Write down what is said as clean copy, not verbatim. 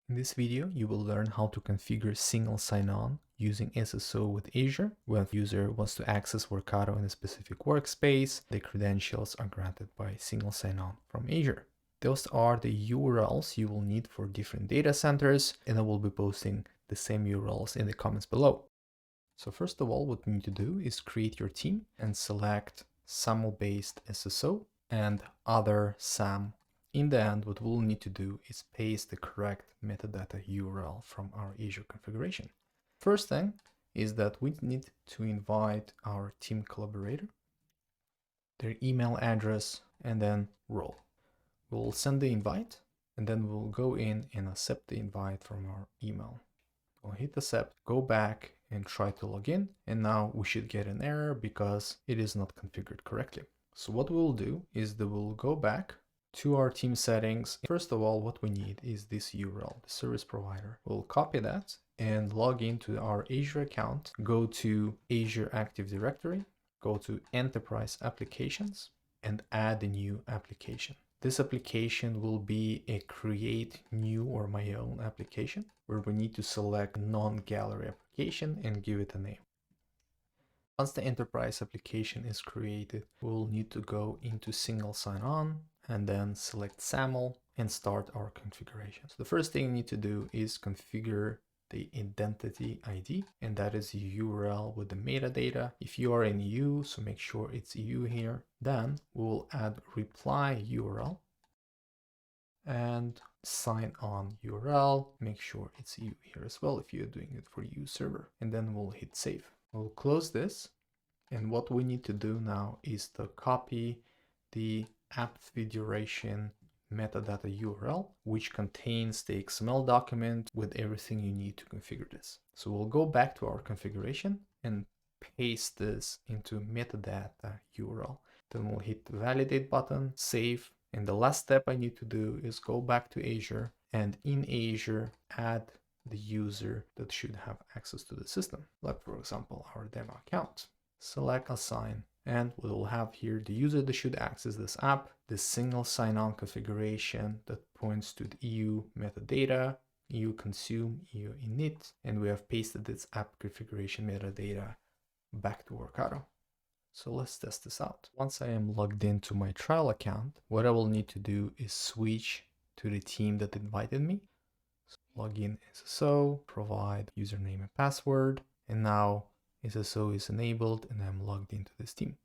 In this video, you will learn how to configure single sign-on using SSO with Azure. When a user wants to access Workato in a specific workspace, the credentials are granted by single sign-on from Azure. Those are the URLs you will need for different data centers, and I will be posting the same URLs in the comments below. So first of all, what we need to do is create your team and select SAML-based SSO and other SAM. In the end, what we'll need to do is paste the correct metadata URL from our Azure configuration. First thing is that we need to invite our team collaborator, their email address, and then role. We'll send the invite, and then we'll go in and accept the invite from our email. We'll hit accept, go back and try to log in, and now we should get an error because it is not configured correctly. So what we'll do is that we'll go back to our team settings. First of all, what we need is this URL, the service provider. We'll copy that and log into our Azure account, go to Azure Active Directory, go to Enterprise Applications, and add a new application. This application will be a create new or my own application where we need to select non-gallery application and give it a name. Once the enterprise application is created, we'll need to go into single sign-on and then select SAML and start our configuration. So the first thing you need to do is configure the identity ID, and that is the URL with the metadata. If you are in EU, so make sure it's EU here. Then we'll add reply URL and sign on URL. Make sure it's EU here as well if you're doing it for EU server, and then we'll hit save. We'll close this, and what we need to do now is to copy the app duration metadata URL, which contains the XML document with everything you need to configure this. So we'll go back to our configuration and paste this into metadata URL. Then we'll hit the validate button, save, and the last step I need to do is go back to Azure and in Azure add the user that should have access to the system, like for example our demo account. Select assign, and we'll have here the user that should access this app, the single sign-on configuration that points to the EU metadata, EU consume, EU init, and we have pasted this app configuration metadata back to Workato. So let's test this out. Once I am logged into my trial account, what I will need to do is switch to the team that invited me. So log in SSO, provide username and password, and now SSO is enabled and I'm logged into this team.